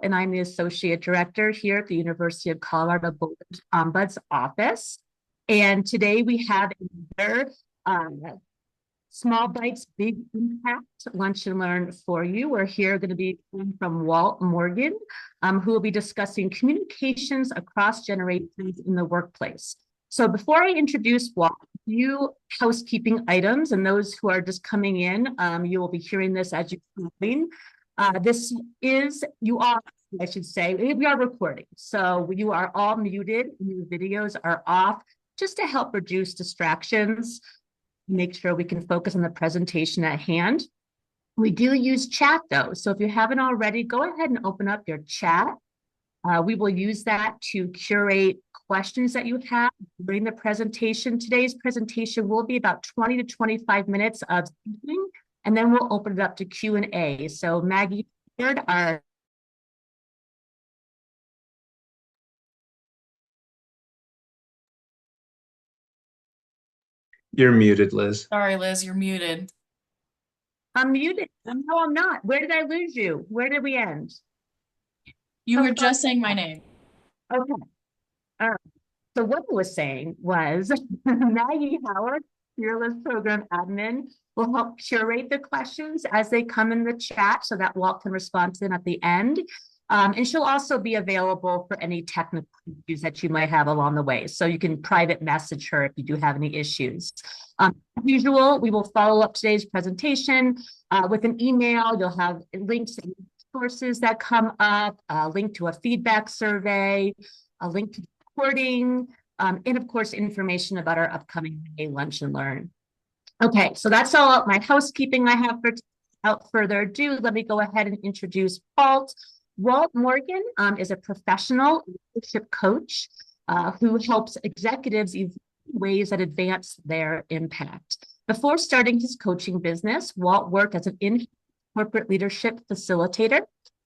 and I'm the Associate Director here at the University of Colorado Boulder's Ombuds office. And today we have another Small Bites, Big Impact Lunch and Learn for you. We're here going to be from Walt Morgan, who will be discussing communications across generations in the workplace. So before I introduce Walt, a few housekeeping items, and those who are just coming in, you will be hearing this as you're coming. This is, you are, I should say, we are recording. So you are all muted, and your videos are off just to help reduce distractions, make sure we can focus on the presentation at hand. We do use chat though. So if you haven't already, go ahead and open up your chat. We will use that to curate questions that you have during the presentation. Today's presentation will be about 20 to 25 minutes of speaking, and then we'll open it up to Q&A. So Maggie, our You're muted, Liz. Sorry, Liz, you're muted. I'm muted. No, I'm not. Where did I lose you? Where did we end? You were just saying my name. Okay. All right. So what I was saying was Maggie Howard, Fearless Program Admin, will help curate the questions as they come in the chat so that Walt can respond to them at the end. And she'll also be available for any technical issues that you might have along the way. So you can private message her if you do have any issues. As usual, we will follow up today's presentation with an email. You'll have links and sources that come up, a link to a feedback survey, a link to the recording, and of course, information about our upcoming Lunch and Learn. Okay, so that's all my housekeeping I have for without further ado. Let me go ahead and introduce Walt. Walt Morgan is a professional leadership coach who helps executives in ways that advance their impact. Before starting his coaching business, Walt worked as an corporate leadership facilitator,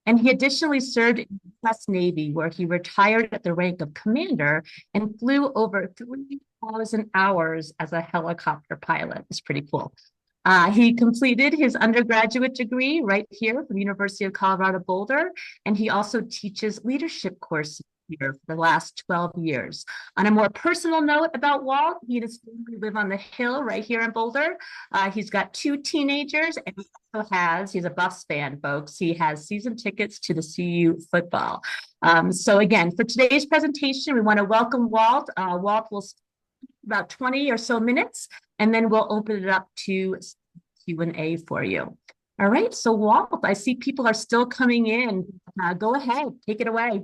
and he additionally served in the US Navy, where he retired at the rank of commander and flew over 3,000 hours as a helicopter pilot. It's pretty cool. He completed his undergraduate degree right here from the University of Colorado Boulder, and he also teaches leadership courses here for the last 12 years. On a more personal note about Walt, he and his family live on the hill right here in Boulder. He's got 2 teenagers, and he also he's a Buffs fan, folks. He has season tickets to the CU football. So again, for today's presentation, we want to welcome Walt. Walt will speak about 20 or so minutes, and then we'll open it up to Q&A for you. All right, so Walt, I see people are still coming in. Go ahead, take it away.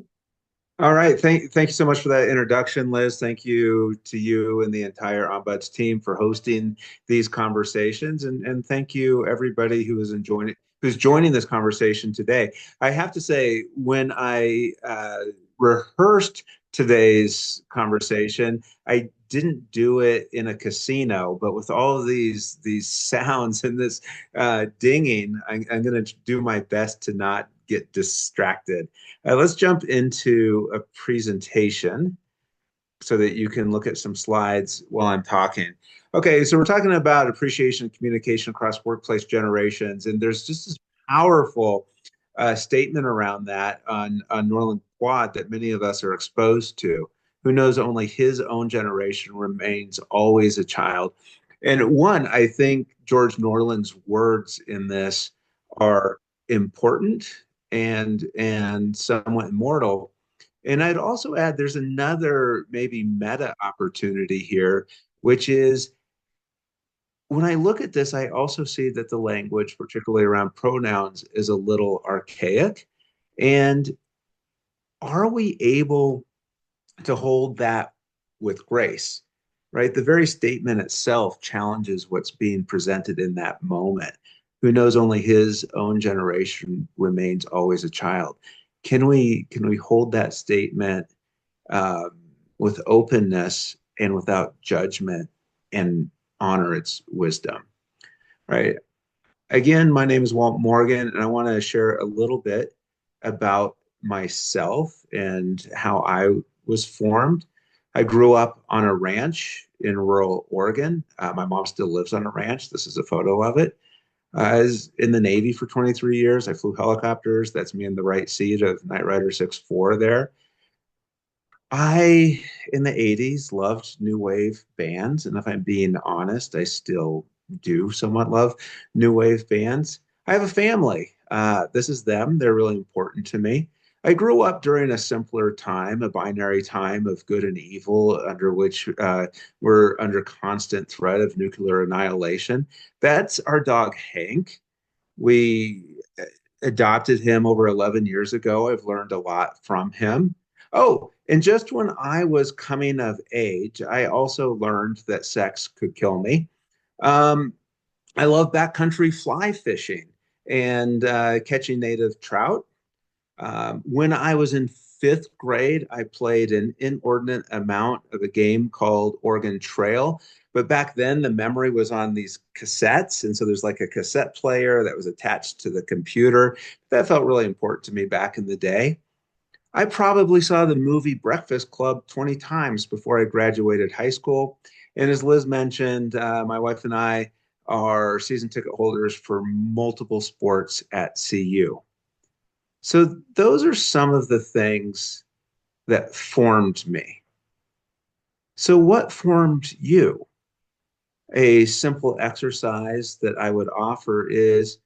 All right. Thank you so much for that introduction, Liz. Thank you to you and the entire Ombuds team for hosting these conversations. And thank you everybody who's joining this conversation today. I have to say, when I rehearsed today's conversation, I didn't do it in a casino, but with all of these sounds and this dinging, I'm going to do my best to not get distracted. Let's jump into a presentation so that you can look at some slides while I'm talking. Okay, so we're talking about appreciation and communication across workplace generations, and there's just this powerful statement around that on Norland Quad that many of us are exposed to. Who knows only his own generation remains always a child. And one, I think George Norland's words in this are important and somewhat immortal. And I'd also add there's another maybe meta opportunity here, which is when I look at this, I also see that the language, particularly around pronouns, is a little archaic. And are we able to hold that with grace, right? The very statement itself challenges what's being presented in that moment. Who knows only his own generation remains always a child. Can we hold that statement with openness and without judgment and honor its wisdom, right? Again, my name is Walt Morgan, and I want to share a little bit about myself and how I was formed. I grew up on a ranch in rural Oregon. My mom still lives on a ranch. This is a photo of it. I was in the Navy for 23 years. I flew helicopters. That's me in the right seat of Knight Rider 6-4 there. I, in the 80s, loved new wave bands. And if I'm being honest, I still do somewhat love new wave bands. I have a family. This is them. They're really important to me. I grew up during a simpler time, a binary time of good and evil, under which we're under constant threat of nuclear annihilation. That's our dog, Hank. We adopted him over 11 years ago. I've learned a lot from him. Oh, and just when I was coming of age, I also learned that sex could kill me. Um, I love backcountry fly fishing and catching native trout. When I was in fifth grade, I played an inordinate amount of a game called Oregon Trail. But back then, the memory was on these cassettes. And so there's like a cassette player that was attached to the computer. That felt really important to me back in the day. I probably saw the movie Breakfast Club 20 times before I graduated high school. And as Liz mentioned, my wife and I are season ticket holders for multiple sports at CU. So those are some of the things that formed me. So what formed you? A simple exercise that I would offer is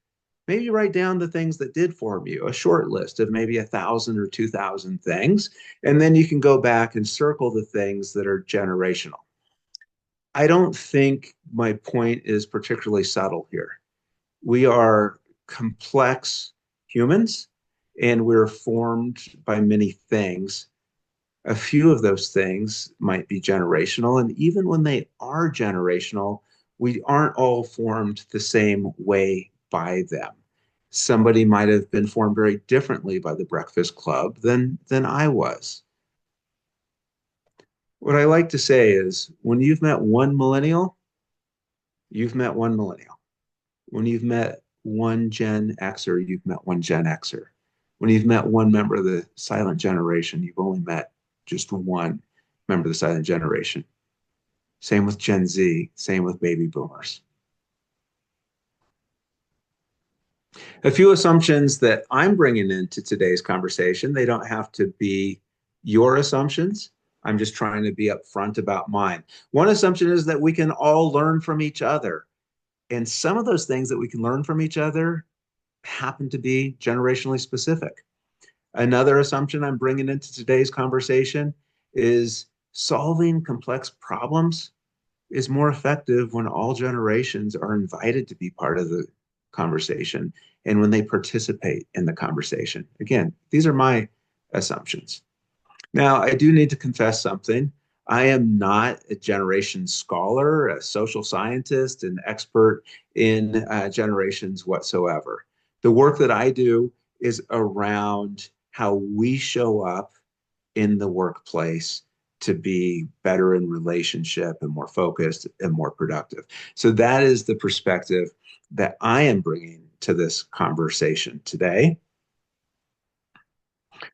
maybe write down the things that did form you, a short list of maybe 1,000 or 2,000 things, and then you can go back and circle the things that are generational. I don't think my point is particularly subtle here. We are complex humans and we're formed by many things. A few of those things might be generational. And even when they are generational, we aren't all formed the same way by them. Somebody might have been formed very differently by the Breakfast Club than I was. What I like to say is when you've met one millennial, you've met one millennial. When you've met one Gen Xer, you've met one Gen Xer. When you've met one member of the silent generation, you've only met just one member of the silent generation. Same with Gen Z, same with baby boomers. A few assumptions that I'm bringing into today's conversation, they don't have to be your assumptions. I'm just trying to be upfront about mine. One assumption is that we can all learn from each other. And some of those things that we can learn from each other happen to be generationally specific. Another assumption I'm bringing into today's conversation is solving complex problems is more effective when all generations are invited to be part of the conversation and when they participate in the conversation. Again, these are my assumptions. Now, I do need to confess something. I am not a generation scholar, a social scientist, an expert in generations whatsoever. The work that I do is around how we show up in the workplace to be better in relationship and more focused and more productive. So that is the perspective that I am bringing to this conversation today.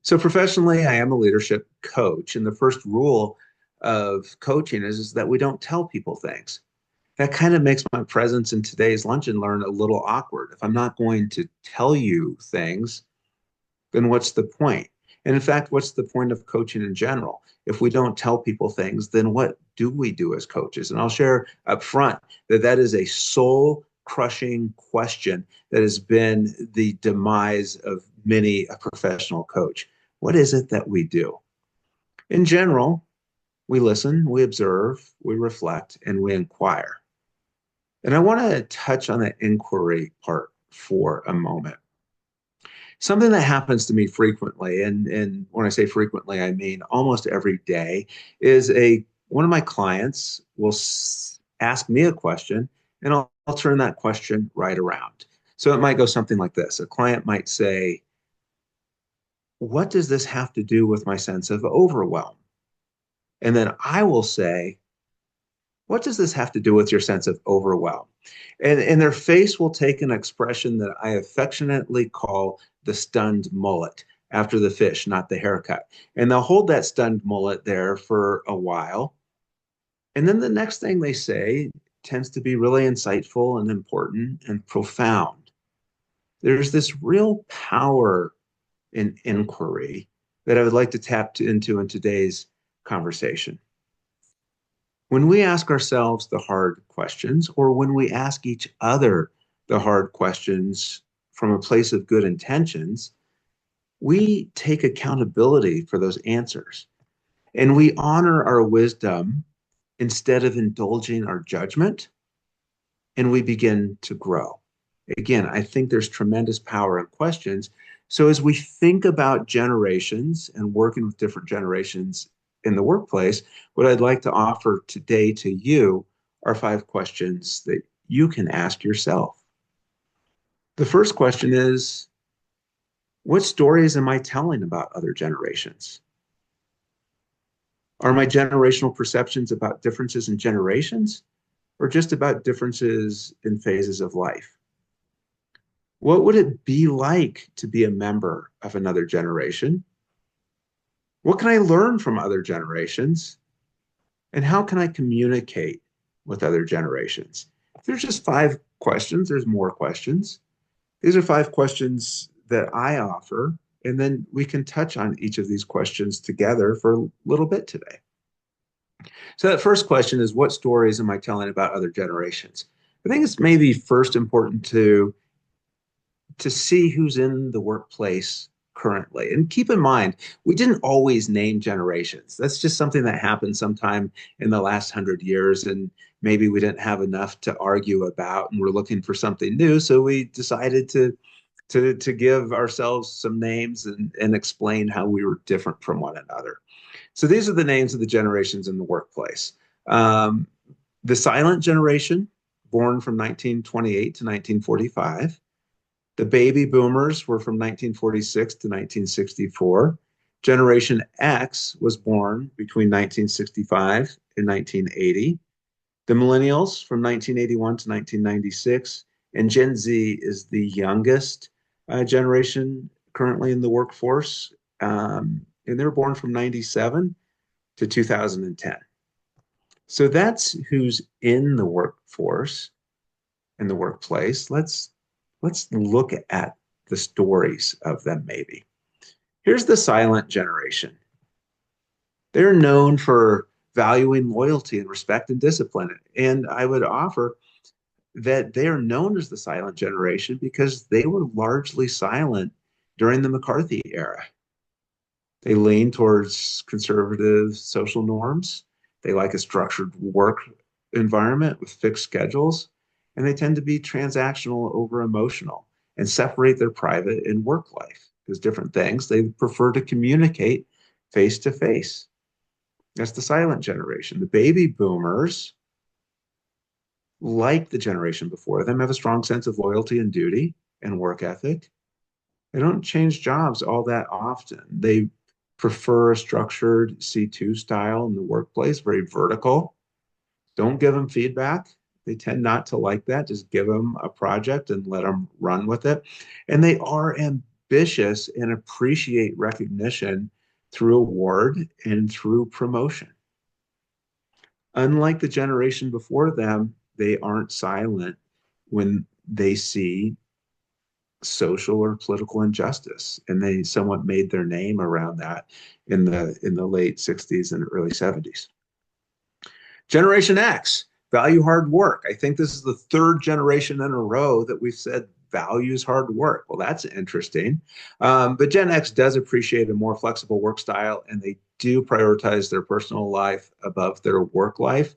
So professionally, I am a leadership coach. And the first rule of coaching is that we don't tell people things. That kind of makes my presence in today's Lunch and Learn a little awkward. If I'm not going to tell you things, then what's the point? And in fact, what's the point of coaching in general? If we don't tell people things, then what do we do as coaches? And I'll share up front that that is a soul crushing question that has been the demise of many a professional coach. What is it that we do? In general, we listen, we observe, we reflect, and we inquire. And I want to touch on the inquiry part for a moment. Something that happens to me frequently, and when I say frequently, I mean almost every day, is one of my clients will ask me a question, and I'll turn that question right around. So it might go something like this. A client might say, what does this have to do with my sense of overwhelm? And then I will say, what does this have to do with your sense of overwhelm? And their face will take an expression that I affectionately call the stunned mullet after the fish, not the haircut. And they'll hold that stunned mullet there for a while. And then the next thing they say tends to be really insightful and important and profound. There's this real power in inquiry that I would like to tap into in today's conversation. When we ask ourselves the hard questions, or when we ask each other the hard questions from a place of good intentions, we take accountability for those answers and we honor our wisdom instead of indulging our judgment, and we begin to grow. Again, I think there's tremendous power in questions. So as we think about generations and working with different generations in the workplace, what I'd like to offer today to you are 5 questions that you can ask yourself. The first question is, what stories am I telling about other generations? Are my generational perceptions about differences in generations, or just about differences in phases of life? What would it be like to be a member of another generation? What can I learn from other generations? And how can I communicate with other generations? If there's just 5 questions, there's more questions. These are 5 questions that I offer, and then we can touch on each of these questions together for a little bit today. So that first question is, what stories am I telling about other generations? I think it's maybe first important to see who's in the workplace currently. And keep in mind, we didn't always name generations. That's just something that happened sometime in the last 100 years. And maybe we didn't have enough to argue about, and we're looking for something new. So we decided to give ourselves some names and explain how we were different from one another. So these are the names of the generations in the workplace. The silent generation, born from 1928 to 1945. The baby boomers were from 1946 to 1964. Generation X was born between 1965 and 1980. The millennials from 1981 to 1996. And Gen Z is the youngest generation currently in the workforce. And they were born from 97 to 2010. So that's who's in the workforce, in the workplace. Let's look at the stories of them maybe. Here's the silent generation. They're known for valuing loyalty and respect and discipline. And I would offer that they are known as the silent generation because they were largely silent during the McCarthy era. They lean towards conservative social norms. They like a structured work environment with fixed schedules, and they tend to be transactional over emotional and separate their private and work life as different things. They prefer to communicate face to face. That's the silent generation. The baby boomers, like the generation before them, have a strong sense of loyalty and duty and work ethic. They don't change jobs all that often. They prefer a structured C2 style in the workplace, very vertical. Don't give them feedback. They tend not to like that. Just give them a project and let them run with it. And they are ambitious and appreciate recognition through award and through promotion. Unlike the generation before them, they aren't silent when they see social or political injustice, and they somewhat made their name around that in the late 60s and early 70s. Generation X, value hard work. I think this is the 3rd generation in a row that we've said values hard work. Well, that's interesting. But Gen X does appreciate a more flexible work style, and they do prioritize their personal life above their work life.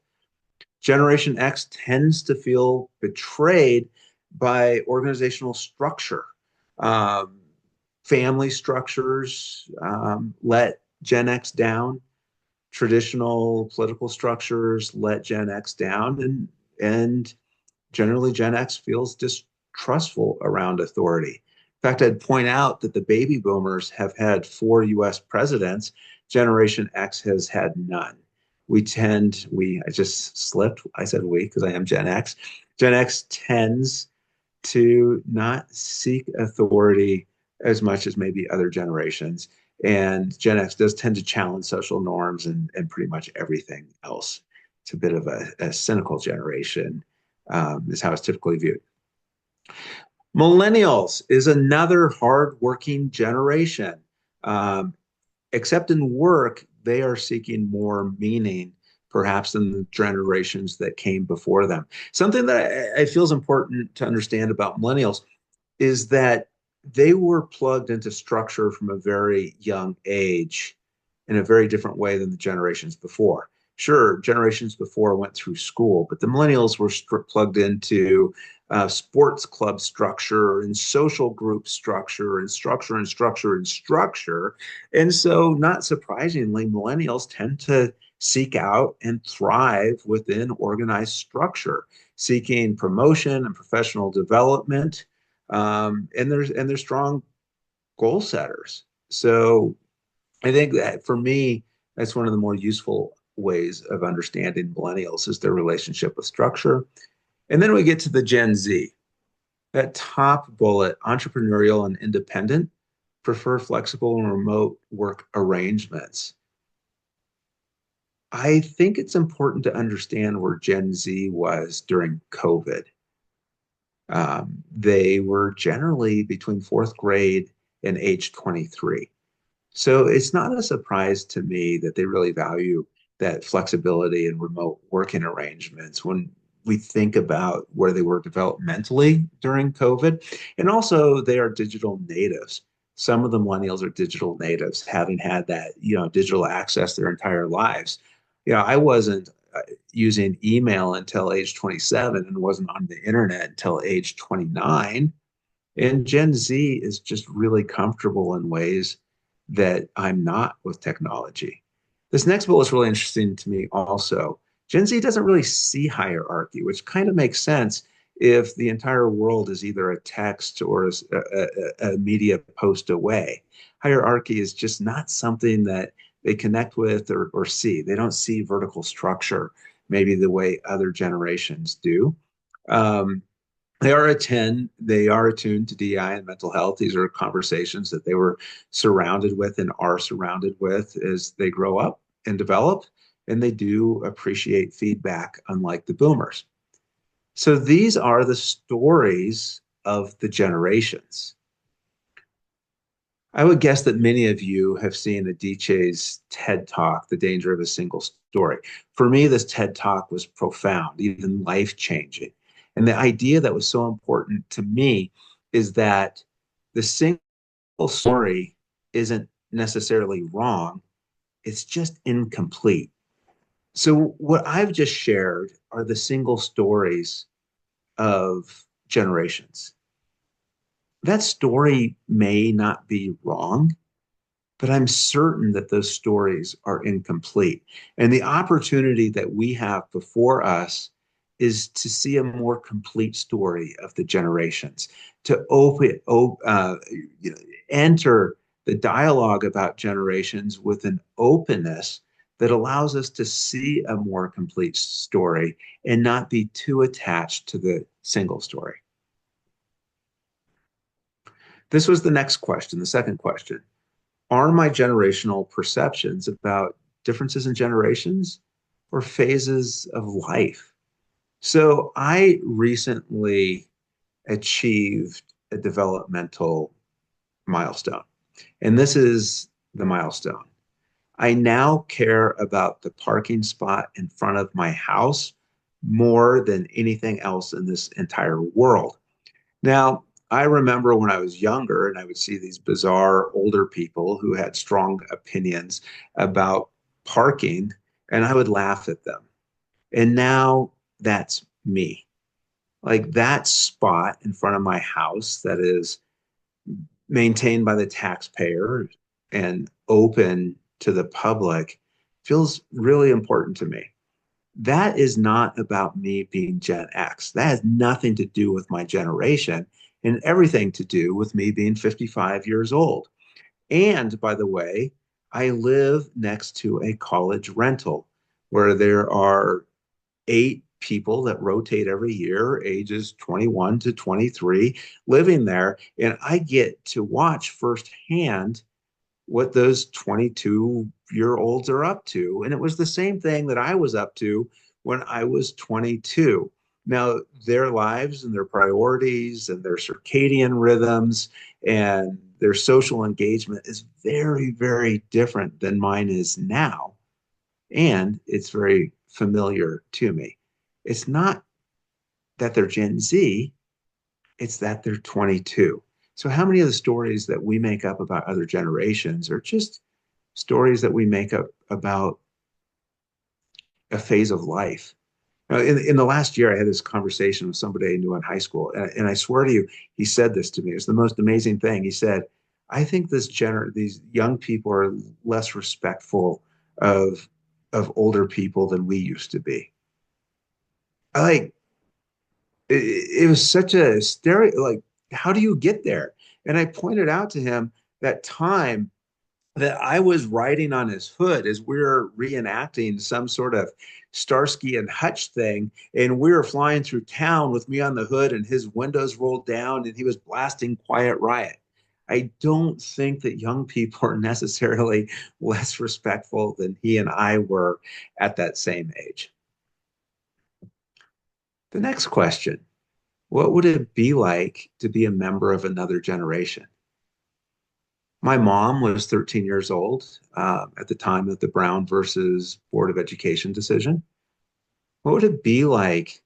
Generation X tends to feel betrayed by organizational structure. Family structures let Gen X down. Traditional political structures let Gen X down, and generally Gen X feels distrustful around authority. In fact, I'd point out that the baby boomers have had 4 US presidents. Generation X has had none. I just slipped. I said we because I am Gen X. Gen X tends to not seek authority as much as maybe other generations. And Gen X does tend to challenge social norms and pretty much everything else. It's a bit of a cynical generation, is how it's typically viewed. Millennials is another hardworking generation. Um, Except in work, they are seeking more meaning, perhaps, than the generations that came before them. Something that I feel is important to understand about millennials is that they were plugged into structure from a very young age in a very different way than the generations before. Sure, generations before went through school, but the millennials were plugged into sports club structure and social group structure and structure and structure and structure. And so, not surprisingly, millennials tend to seek out and thrive within organized structure, seeking promotion and professional development. And they're strong goal setters. So I think that for me, that's one of the more useful ways of understanding millennials is their relationship with structure. And then we get to the Gen Z. That top bullet, entrepreneurial and independent, prefer flexible and remote work arrangements. I think it's important to understand where Gen Z was during COVID. They were generally between fourth grade and age 23. So it's not a surprise to me that they really value that flexibility and remote working arrangements when we think about where they were developmentally during COVID. And also, they are digital natives. Some of the millennials are digital natives, having had that, digital access their entire lives. I wasn't using email until age 27 and wasn't on the internet until age 29. And Gen Z is just really comfortable in ways that I'm not with technology. This next bullet is really interesting to me also. Gen Z doesn't really see hierarchy, which kind of makes sense if the entire world is either a text or a media post away. Hierarchy is just not something that they connect with or see. They don't see vertical structure maybe the way other generations do. Um, they are attuned to DI and mental health. These are conversations that they were surrounded with and are surrounded with as they grow up and develop, and they do appreciate feedback, unlike the boomers. So these are the stories of the generations. I would guess that many of you have seen Adichie's TED Talk, The Danger of a Single Story. For me, this TED Talk was profound, even life-changing. And the idea that was so important to me is that the single story isn't necessarily wrong, it's just incomplete. So what I've just shared are the single stories of generations. That story may not be wrong, but I'm certain that those stories are incomplete. And the opportunity that we have before us is to see a more complete story of the generations, to enter the dialogue about generations with an openness that allows us to see a more complete story and not be too attached to the single story. This was the next question, the second question. Are my generational perceptions about differences in generations or phases of life? So I recently achieved a developmental milestone, and this is the milestone. I now care about the parking spot in front of my house more than anything else in this entire world. Now, I remember when I was younger and I would see these bizarre older people who had strong opinions about parking, and I would laugh at them. And now that's me. Like that spot in front of my house that is maintained by the taxpayer and open to the public feels really important to me. That is not about me being Gen X. That has nothing to do with my generation and everything to do with me being 55 years old. And by the way, I live next to a college rental where there are 8 people that rotate every year, ages 21 to 23, living there. And I get to watch firsthand what those 22-year-olds are up to. And it was the same thing that I was up to when I was 22. Now, their lives and their priorities and their circadian rhythms and their social engagement is very, very different than mine is now. And it's very familiar to me. It's not that they're Gen Z, it's that they're 22. So, how many of the stories that we make up about other generations are just stories that we make up about a phase of life? In the last year, I had this conversation with somebody I knew in high school, and I swear to you, he said this to me. It's the most amazing thing. He said, "I think these young people are less respectful of older people than we used to be." I like it was such a stereo. Like, how do you get there? And I pointed out to him that time that I was riding on his hood as we were reenacting some sort of Starsky and Hutch thing. And we were flying through town with me on the hood and his windows rolled down and he was blasting Quiet Riot. I don't think that young people are necessarily less respectful than he and I were at that same age. The next question: what would it be like to be a member of another generation? My mom was 13 years old at the time of the Brown versus Board of Education decision. What would it be like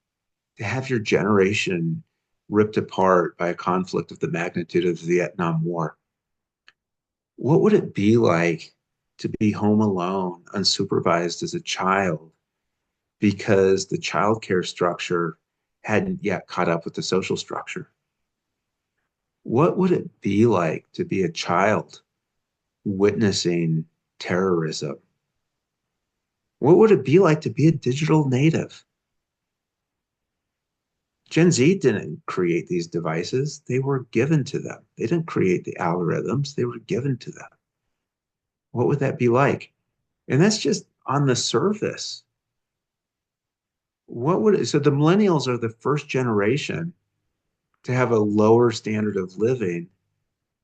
to have your generation ripped apart by a conflict of the magnitude of the Vietnam War? What would it be like to be home alone, unsupervised as a child because the childcare structure hadn't yet caught up with the social structure? What would it be like to be a child witnessing terrorism? What would it be like to be a digital native? Gen Z didn't create these devices, they were given to them. They didn't create the algorithms, they were given to them. What would that be like? And that's just on the surface. So the millennials are the first generation to have a lower standard of living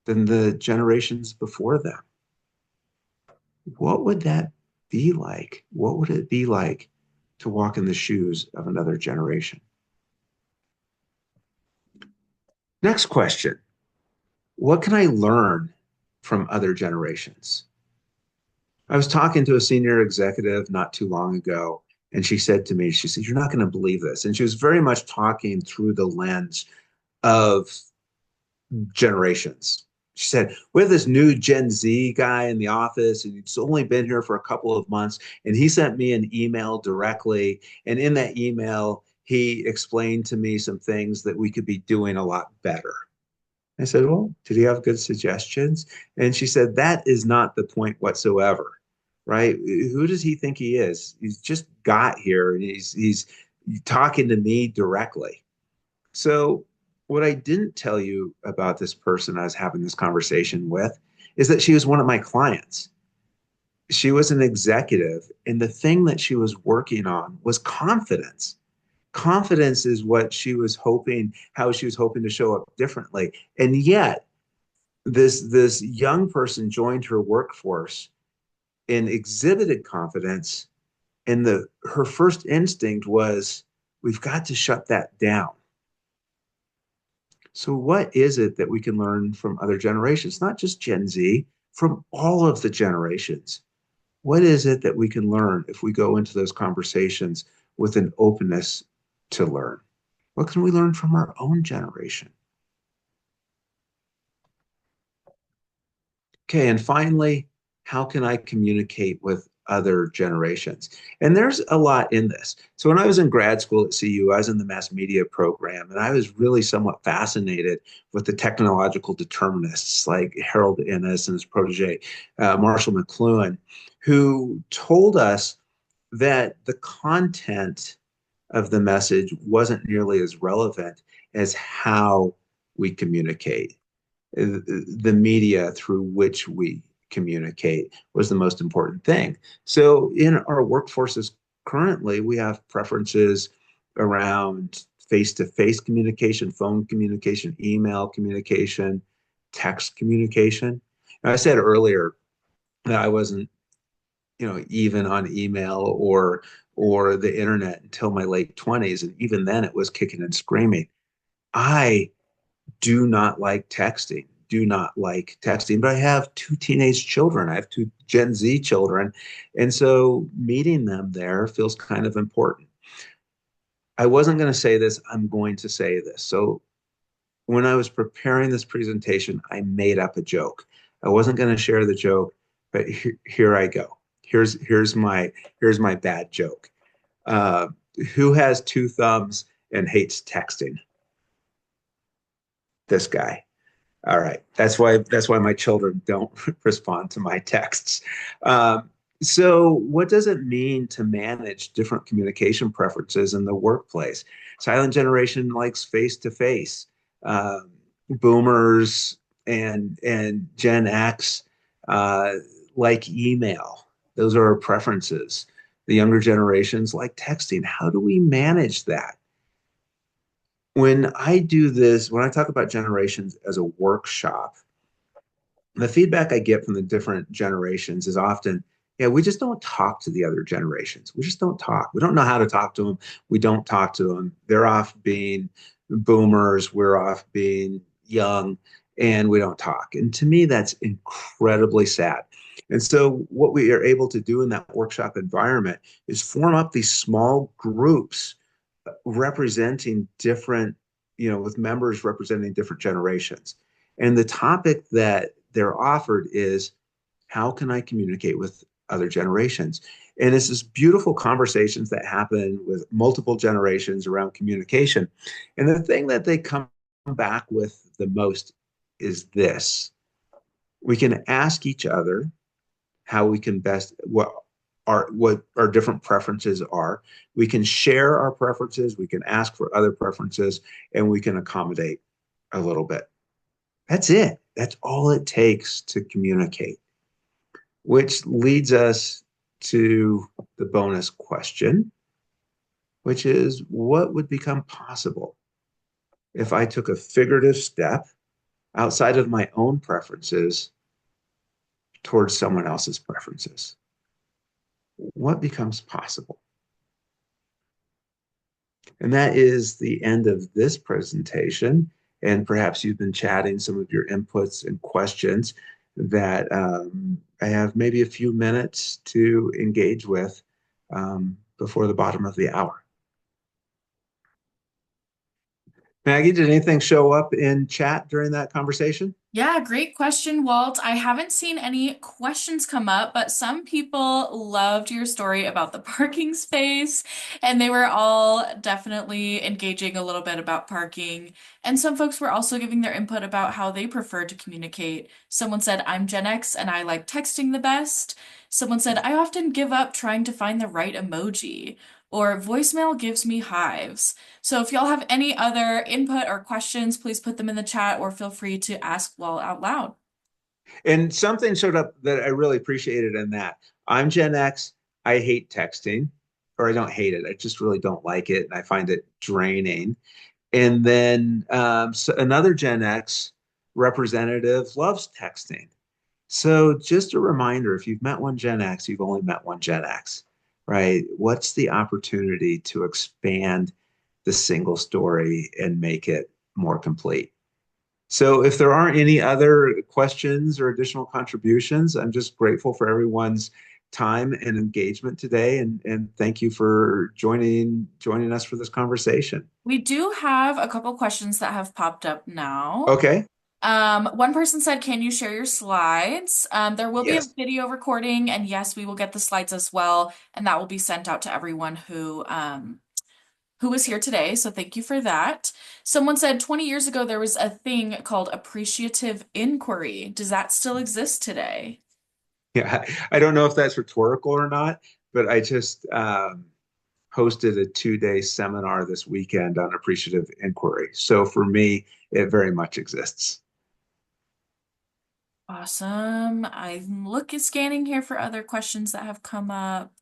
than the generations before them. What would that be like? What would it be like to walk in the shoes of another generation? Next question: what can I learn from other generations? I was talking to a senior executive not too long ago, and she said to me, she said, "You're not going to believe this." And she was very much talking through the lens of generations. She said, "We have this new Gen Z guy in the office, and he's only been here for a couple of months. And he sent me an email directly. And in that email, he explained to me some things that we could be doing a lot better." I said, "Well, did he have good suggestions?" And she said, "That is not the point whatsoever, right? Who does he think he is? He's just got here and he's talking to me directly." So, what I didn't tell you about this person I was having this conversation with is that she was one of my clients. She was an executive, and the thing that she was working on was confidence. Confidence is what she was hoping, how she was hoping to show up differently. And yet, this young person joined her workforce and exhibited confidence. And her first instinct was, we've got to shut that down. So, what is it that we can learn from other generations, not just Gen Z, from all of the generations? What is it that we can learn if we go into those conversations with an openness to learn? What can we learn from our own generation? Okay, and finally, how can I communicate with other generations? And there's a lot in this. So when I was in grad school at CU, I was in the mass media program, and I was really somewhat fascinated with the technological determinists like Harold Innis and his protege, Marshall McLuhan, who told us that the content of the message wasn't nearly as relevant as how we communicate. The media through which we communicate was the most important thing. So in our workforces currently, we have preferences around face-to-face communication, phone communication, email communication, text communication. Now, I said earlier that I wasn't even on email or the internet until my late 20s. And even then it was kicking and screaming. I do not like texting, do not like texting, but I have two teenage children. I have two Gen Z children. And so meeting them there feels kind of important. I wasn't going to say this, I'm going to say this. So when I was preparing this presentation, I made up a joke. I wasn't going to share the joke, but here I go. Here's my bad joke. Uh, who has two thumbs and hates texting? This guy. All right. That's why my children don't respond to my texts. So what does it mean to manage different communication preferences in the workplace? Silent generation likes face to face. Boomers and Gen X uh, like email. Those are our preferences. The younger generations like texting. How do we manage that? When I do this, when I talk about generations as a workshop, the feedback I get from the different generations is often, yeah, we just don't talk to the other generations. We just don't talk. We don't know how to talk to them. We don't talk to them. They're off being boomers. We're off being young, and we don't talk. And to me, that's incredibly sad. And so, what we are able to do in that workshop environment is form up these small groups representing different, with members representing different generations. And the topic that they're offered is how can I communicate with other generations? And it's this beautiful conversations that happen with multiple generations around communication. And the thing that they come back with the most is this. We can ask each other how we can best what our different preferences are. We can share our preferences, we can ask for other preferences, and we can accommodate a little bit. That's it. That's all it takes to communicate, which leads us to the bonus question, which is what would become possible if I took a figurative step outside of my own preferences towards someone else's preferences? What becomes possible? And that is the end of this presentation. And perhaps you've been chatting some of your inputs and questions that I have maybe a few minutes to engage with before the bottom of the hour. Maggie, did anything show up in chat during that conversation? Yeah, great question, Walt. I haven't seen any questions come up, but some people loved your story about the parking space, and they were all definitely engaging a little bit about parking. And some folks were also giving their input about how they prefer to communicate. Someone said, I'm Gen X and I like texting the best. Someone said, I often give up trying to find the right emoji, or voicemail gives me hives. So if y'all have any other input or questions, please put them in the chat or feel free to ask while out loud. And something showed up that I really appreciated in that. I'm Gen X. I hate texting, or I don't hate it. I just really don't like it. And I find it draining. And then so another Gen X representative loves texting. So just a reminder, if you've met one Gen X, you've only met one Gen X, right? What's the opportunity to expand the single story and make it more complete? So if there aren't any other questions or additional contributions, I'm just grateful for everyone's time and engagement today. And thank you for joining us for this conversation. We do have a couple questions that have popped up now. Okay. One person said, can you share your slides? There will be a Yes. video recording, and yes, we will get the slides as well, and that will be sent out to everyone who was here today. So thank you for that. Someone said 20 years ago there was a thing called appreciative inquiry. Does that still exist today? Yeah. I don't know if that's rhetorical or not, but I just hosted a 2-day seminar this weekend on appreciative inquiry. So for me, it very much exists. Awesome. I'm scanning here for other questions that have come up.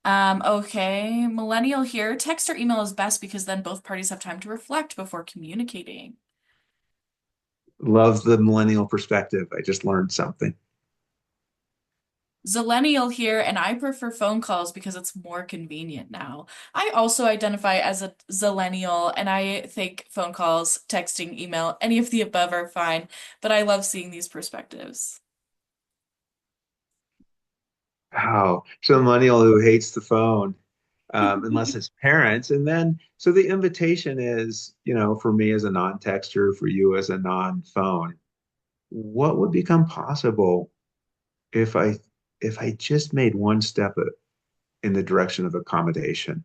Okay. Millennial here. Text or email is best because then both parties have time to reflect before communicating. Love the millennial perspective. I just learned something. Zillennial here, and I prefer phone calls because it's more convenient now. I also identify as a Zillennial, and I think phone calls, texting, email, any of the above are fine, but I love seeing these perspectives. Wow. So millennial who hates the phone, unless it's parents. And then, so the invitation is, for me as a non-texter, for you as a non-phone, what would become possible if I just made one step in the direction of accommodation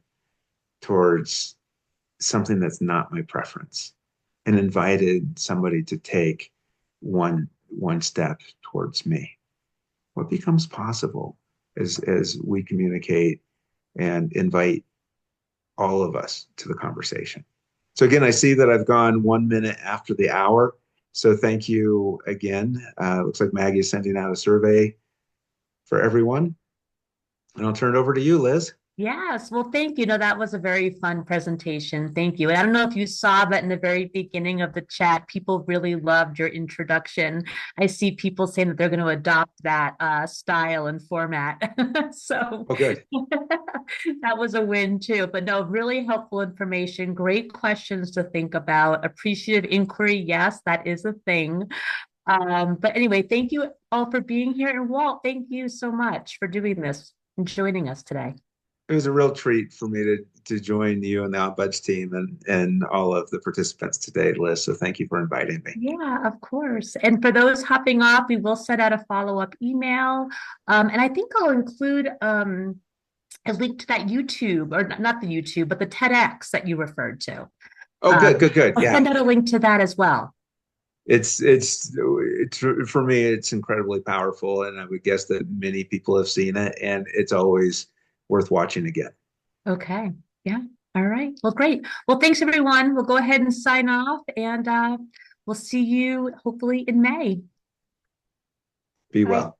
towards something that's not my preference and invited somebody to take one step towards me? What becomes possible as we communicate and invite all of us to the conversation? So again, I see that I've gone 1 minute after the hour. So thank you again. Looks like Maggie is sending out a survey for everyone. And I'll turn it over to you, Liz. Yes, well, thank you. No, that was a very fun presentation. Thank you. And I don't know if you saw, but in the very beginning of the chat, people really loved your introduction. I see people saying that they're going to adopt that style and format. So Oh, good. that was a win too. But no, really helpful information, great questions to think about. Appreciative inquiry. Yes, that is a thing. But anyway, thank you all for being here. And Walt, thank you so much for doing this and joining us today. It was a real treat for me to join you and the Ombuds team and all of the participants today, Liz. So thank you for inviting me. Yeah, of course. And for those hopping off, we will send out a follow-up email. And I think I'll include a link to that YouTube, or not the YouTube, but the TEDx that you referred to. Oh, good. I'll Yeah. send out a link to that as well. It's for me, it's incredibly powerful. And I would guess that many people have seen it, and it's always worth watching again. Okay. Yeah. All right. Well, great. Well, thanks everyone. We'll go ahead and sign off, and we'll see you hopefully in May. Be Bye. well.